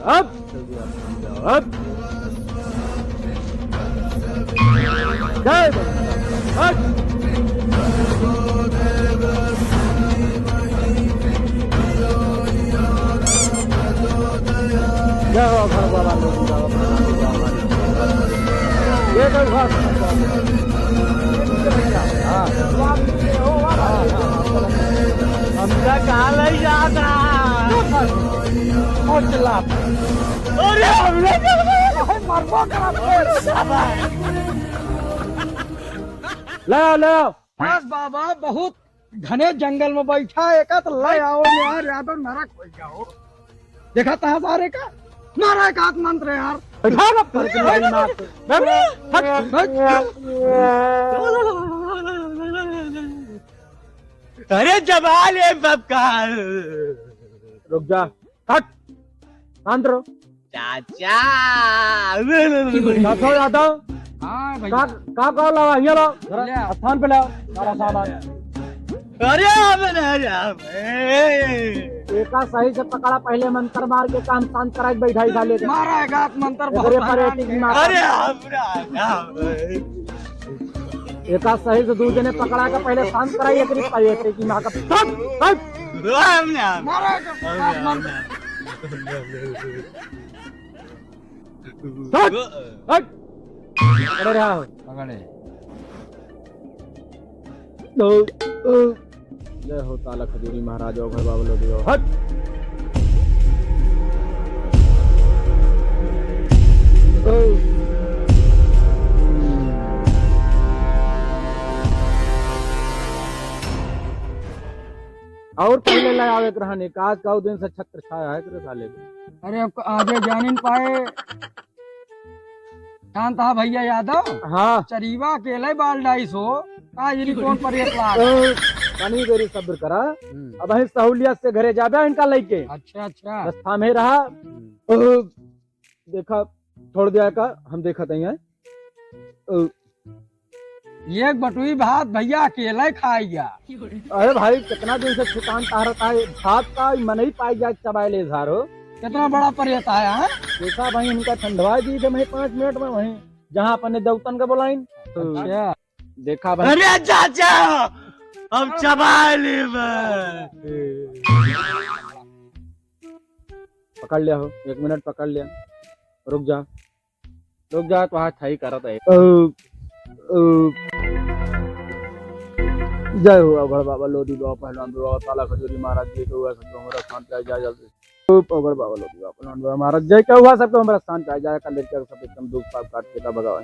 अब जल्दी अब जय जय हो घर बाबा ये कोई बात हमका कहाँ ले जाता और चिल्ला अरे हमने मरबो करा ले बस बाबा बहुत घने जंगल में बैठा है का तो ले आओ यार यादव नरक हो जाओ देखा था सारे का मारा एक हाथ मंत्र है यार बैठा ना करके मेरी मां अरे जमाल है सबका रुक जा हट शांत रहो चाचा यादव यादव हां का भैया का लाओ ये लो स्थान पे लाओ सारा सामान अरे एका सही से पकड़ा पहले मंत्र मार के काम शांत कराई बैठाई साले के मारा एक हाथ मंत्र बहुत अरे हैरान परेटी की है। मां अरे एका सही से दूसरे ने पकड़ा के पहले शांत कराई एक परेटी की मां का हट मारा एक हाथ मंत्र हट हट अरे रहा पकड़े जय हो ताला खजूरी महाराज और घर बाबलो दियो हट और पहले लाए आवे रहने काज का दिन से छत्र छाया है तेरे साले को अरे अब आगे जान नहीं पाए शांत हा भैया यादव हाँ चरीवा अकेले बाल डाइस हो काजरी कौन पर एक लाख पानी देरी सब्र करा अब हम सहूलियत से घरे जाबे इनका लेके अच्छा अच्छा रास्ता में रहा देखा छोड़ दिया का हम देखा था यहाँ एक बटुई भात भैया अकेले खाएगा अरे भाई कितना दिन से छुटान तारता है भात का मन ही पाई जाए चबाइले झारो कितना बड़ा परेत आया है देखा भाई उनका ठंडवा दी थे वही 5 मिनट में वही जहाँ अपने देवतन का बुलाइन अच्छा देखा भाई अरे चाचा अब चबाली पकड़ लिया हो 1 मिनट पकड़ लिया रुक जा तो हाथ थाई करता है जय हो अगड़ बाबा लोधी बाबा पहलवान बाबा ताला खजूरी महाराज जी को हुआ सबको हमारा स्थान पे जाए जल्दी अगड़ बाबा लोधी बाबा पहलवान बाबा महाराज जय क्या हुआ सबको हमारा स्थान पे जाए कल लेकर सब एकदम दुख पाप काट के भगवान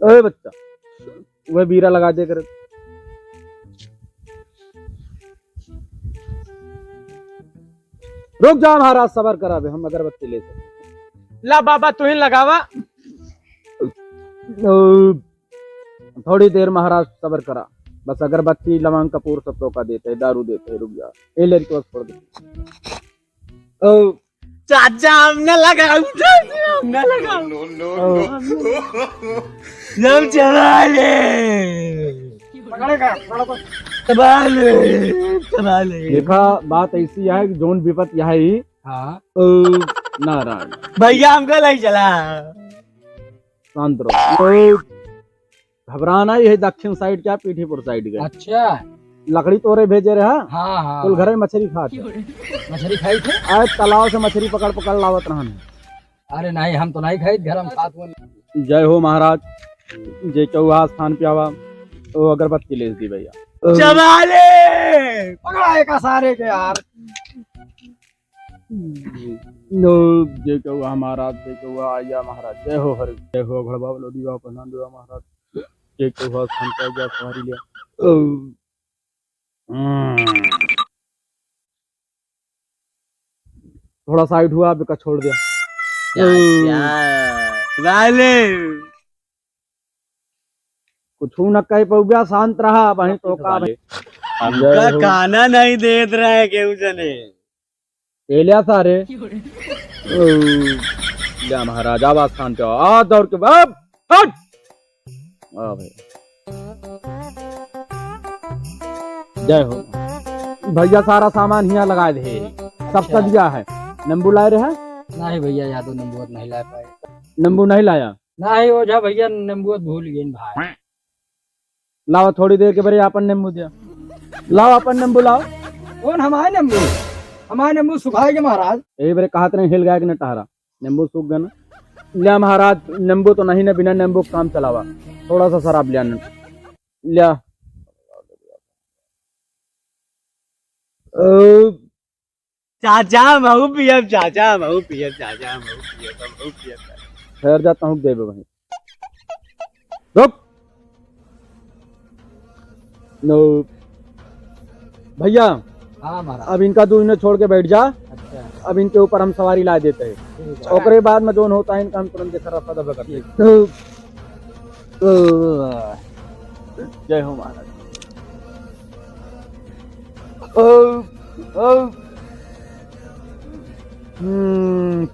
अरे बच्चा वह बीरा लगा दे कर रुक जा महाराज सबर करा बे हम अगरबत्ती ले सकते ला बाबा तू ही लगावा थोड़ी देर महाराज सबर करा बस अगरबत्ती लवंग कपूर सब तो का देते है दारू देते है रुक जा ये लड़की को छोड़ दे चाचा हमने लगाऊ हमने लगाऊ जब चबाले चबाले देखा बात ऐसी है कि जोन विपत यह ही हाँ नारायण भैया हमको नहीं चला शांत रहो घबराना ही है दक्षिण साइड क्या पीठीपुर साइड गए अच्छा लकड़ी तोरे भेजे रहा हाँ हाँ कुल घरे मछली खाते मछली खाई थे आज तालाब से मछली पकड़ पकड़ लावत रहन अरे नहीं हम तो नहीं खाई घर हम साथ में जय हो महाराज जय चौहा स्थान पे आवा तो अगरबत्ती ले दी भैया चबाले पकड़ा एक सारे के यार जय चौहा महाराज जय चौहा आया महाराज जय हो हरि जय हो घड़बा लोधी बाबा प्रधान देवा महाराज जय चौहा स्थान पे जा सवारी लिया थोड़ा साइड हुआ बेका छोड़ दिया चबाले कुछ न कह पौगा शांत रहा वहीं तो का हमका खाना नहीं दे रहा है केहू जने लिया सारे लिया महाराज आवाज स्थान पे आ दौड़ के बाप हट आ भाई जय हो भैया सारा सामान यहाँ लगा दे सबका दिया है। नींबू लाए रहे हैं? नहीं भैया यादव नंबुआ नहीं ला पाए। नींबू नहीं लाया? नहीं ओझा भैया नंबुआ भूल गए भाई। लाओ थोड़ी देर के बड़े अपन नींबू दिया। लाओ अपन नींबू लाओ। कौन हमारे नंबू सुखाएंगे महाराज। यही बड़े कहा नहीं हिल गया कि न टहरा, नींबू सूख गया ना। लिया महाराज नींबू तो नहीं ना, बिना नींबू काम चलावा। थोड़ा सा शराब लिया लिया। चाचा महू पियब, चाचा महू पियब, चाचा महू पियब, महू पियब। ठहर जाता हूँ, दे वहीं रुक। नो भैया, हाँ महाराज। अब इनका दूध इन्हें छोड़ के बैठ जा। अच्छा अब इनके ऊपर हम सवारी ला देते हैं। ठीक है। ओकरे बाद में जोन होता है इनका हम तुरंत खराब दबा करते हैं। जय हो महाराज।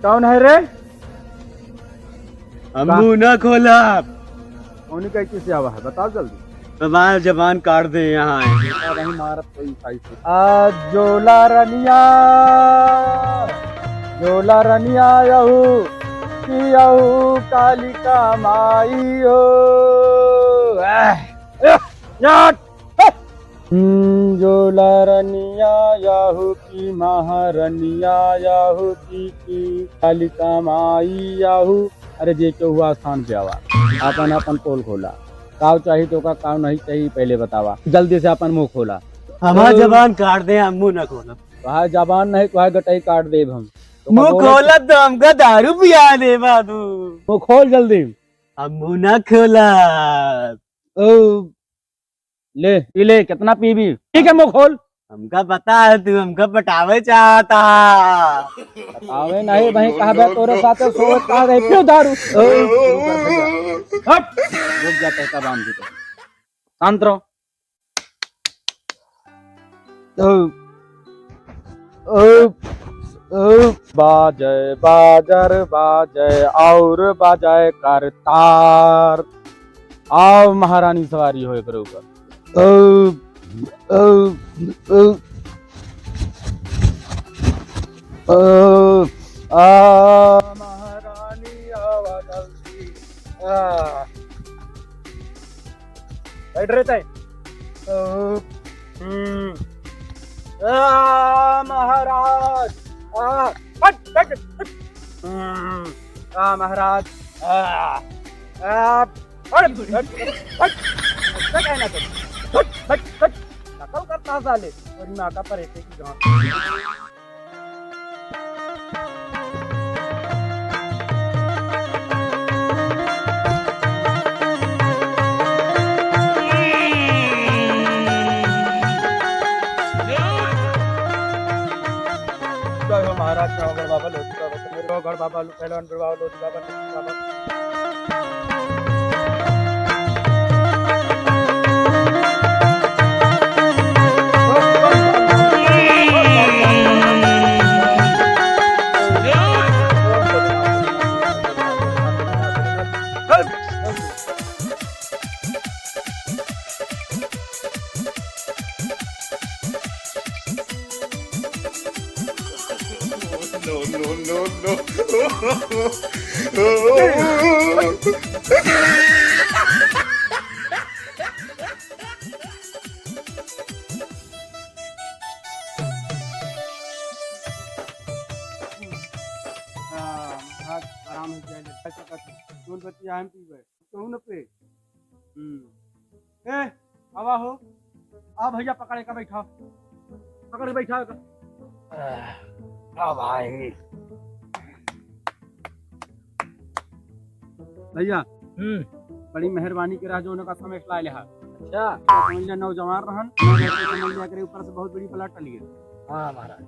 कौन है रे? हम मुंह न खोला, कौन कैसे से आवा है बताओ जल्दी। तुम्हारा जबान काट दे यहाँ है। वही मारत कोई खाई से। आज जोला रनिया यहू कि यहू कालिका माई हो। जोला रनिया याहू की महारनिया याहू की कालिका माई याहू। अरे जे क्यों हुआ स्थान पे आवा, अपन अपन पोल खोला। काव चाहिए तो का, काव नहीं चाहिए पहले बतावा। जल्दी से अपन मुंह खोला। हमारा जबान काट दे, हम मुंह न खोला। वहाँ जबान नहीं तो गटाई काट दे हम। तो मुंह खोला तो हमका दारू पिया दे बाबू। मुंह खोल जल्दी। हम मुंह न खोला। ले पी ले, कितना पीबी? ठीक है मुंह खोल। हमका पता है तू हमका पटावे चाहता। आवे नहीं भाई, कहा बे तोरे साथे सोच कहा गई क्यों दारू। हट रुक जा, पैसा बांध दे। शांत रहो। बाजे बाजर बाजे और बाजे करतार। आओ महारानी सवारी हो एकरे ऊपर। महारानी आवा जल्दी। बैठ रहे थे। महाराज हट हट हट। महाराज नकल करता साले और नाका पर रहते की गांव। जय हो महाराज। गढ़ बाबा लोधी बाबा, गढ़ बाबा पहलवान बाबा लोधी बाबा बाबा। आराम से हवा हो। आ भैया पकड़े का बैठा, पकड़ के बैठा। भाई भैया बड़ी मेहरबानी के रहा जो उनका समय ला लिया। अच्छा समझ लिया, नौजवान रहन समझ लिया करे ऊपर से बहुत बड़ी पलट टल गई। हाँ महाराज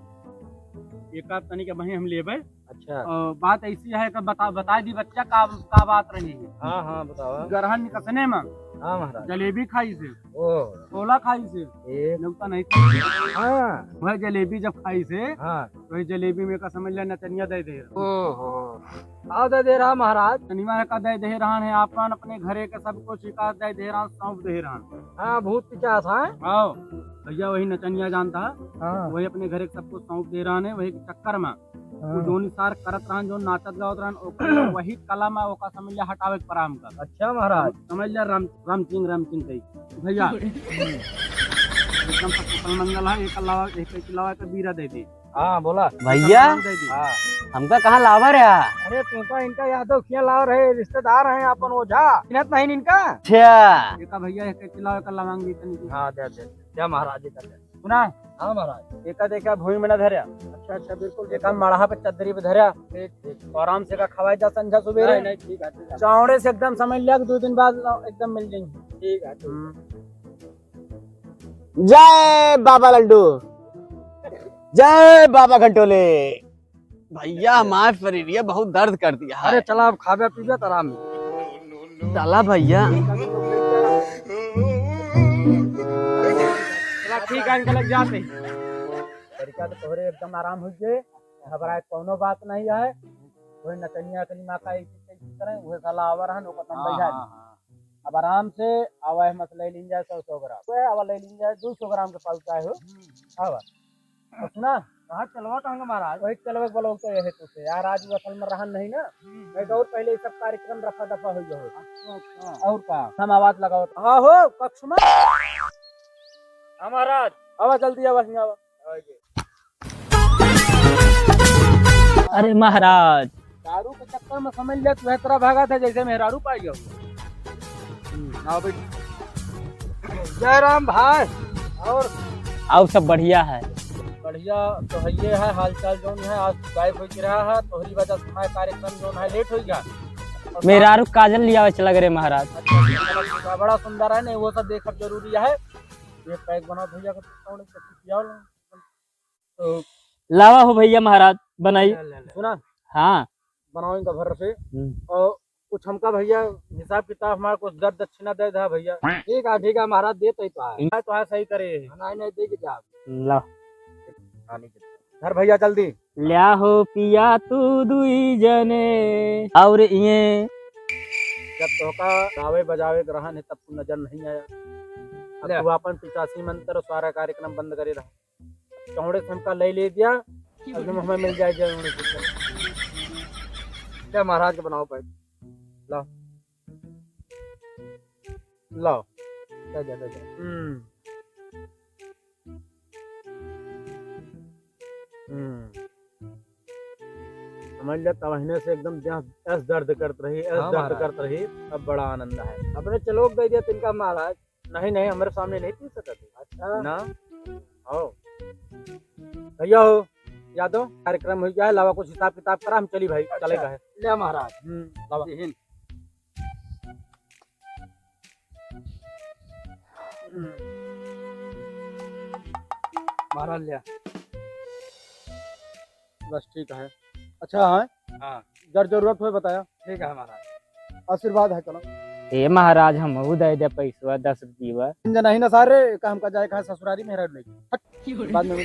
एक आध तनी के वहीं हम लेबे। अच्छा बात ऐसी है कि बता दी बच्चा का बात रही है। हाँ हाँ बताओ। गरहन कसने में हाँ महाराज जलेबी खाई से, छोला खाई से लगता नहीं था। हाँ वह जलेबी जब खाई से हाँ तो जलेबी में का समझ लिया नचनिया दे दे। आओ दे रहा महाराज। शनिवार का दे दे रहा है आपन अपने घरे के सबको शिकायत दे रहा सौंप दे रहा। हाँ भूत पिचास है। आओ भैया वही नचनिया जानता है, हाँ वही अपने घरे के सबको सौंप दे रहा है। वही के चक्कर में वो जो निसार करत रहन, जो नाचत गावत रहन, ओकर वही कला में ओका समझ लिया हटावे के पराम का। अच्छा महाराज। समझ लिया राम सिंह कही भैया एकदम सब कुशल मंगल है। एक अलावा के बीरा दे दी। हाँ बोला भैया दे दी। हाँ। हमका कहाँ लावर है? अरे तू तो इनका यादव किया लाव रहे, रिश्तेदार हैं अपन ओझा चिन्हत नहीं इनका। अच्छा एक भैया एक चिल्लावे कर लवांग दी तनी। हाँ दे महाराज जी कर दे। सुना हाँ महाराज। एक देखा भूमि में न धरया। अच्छा अच्छा बिल्कुल। एक मड़हा पे चदरी पे धरया। ठीक आराम से का खवाई जा संझा सुबेरे। नहीं ठीक है। चौड़े से एकदम समझ लिया कि 2 दिन बाद एकदम मिल जाएंगे। ठीक है। जय बाबा लड्डू, जय बाबा घंटोले। भैया माफ करिए, बहुत दर्द कर दिया है। अरे चला अब खावे पीबे तो आराम में। चला भैया। ठीक है इनका लग जाते तरीका तो तोहरे एकदम आराम हो जाए। घबराए कोनो बात नहीं है। वही नचनिया कनी माँ का एक तरह वही साला आवर हन ओका तन बैठा। अब आराम से आवा है मत ले लीन जाए 100 ग्राम। ओए आवा ले लीन जाए 200 ग्राम के पाउच आए हो। आवा और सुना कहाँ चलवा कहाँ महाराज? वही चलवे बोलो तो ये तो से यार आज वो असल में रहन नहीं ना। मैं तो और पहले ये सब कार्यक्रम रफा दफा हो जाओ। और का हम आवाज लगाओ। हाँ हो कक्ष में। हाँ महाराज आवा जल्दी आवा सिंह आवा। अरे महाराज दारू के चक्कर में समझ लिया तू तरह भागा था जैसे मेहरारू पाई गया। आओ बेटी। जय राम भाई। और आओ सब बढ़िया है। बढ़िया तो है ये है हालचाल जो है आज गायब हो रहा है। तोहरी वजह से हमारा कार्यक्रम जो है लेट हो गया। मेरा रुक काजल लिया चला गए महाराज। अच्छा, बड़ा सुंदर है नहीं वो सब देखना जरूरी है। ये पैक बना भैया का तो लावा हो भैया महाराज बनाई। सुना हाँ बनाओ इनका घर से। और कुछ हमका भैया हिसाब किताब हमारा कुछ दर दक्षिणा दे दा भैया। ठीक है महाराज देते तो है। तो है सही करे नहीं दे के जा। ला घर भैया जल्दी लिया हो पिया तू दुई जने और ये जब तोका गावे बजावे ग्रहण है तब तू नजर नहीं आया। अब तू अपन 85 मंत्र सारा कार्यक्रम बंद करे रहा। चौड़े से हमका ले दिया अब हमें मिल जाए। क्या महाराज के बनाओ पैक। लाओ लाओ जा समझ लिया तवहने से एकदम ऐस दर्द करत रही अब बड़ा आनंद है। अपने चलोक दे दिया तिनका महाराज। नहीं हमारे सामने नहीं पी सकते। अच्छा ना आओ भैया हो यादव कार्यक्रम हो गया है। लावा कुछ हिसाब किताब करा हम चली भाई। अच्छा। चलेगा है ले महाराज। लावा महाराज लिया बस ठीक है। अच्छा है हाँ जर जरूरत हो बताया। ठीक है महाराज। आशीर्वाद है चलो। ए महाराज हम दे दे पैसा 10 रुपया। नहीं ना सारे काम का जाए ससुरारी मेहरा लेके बाद में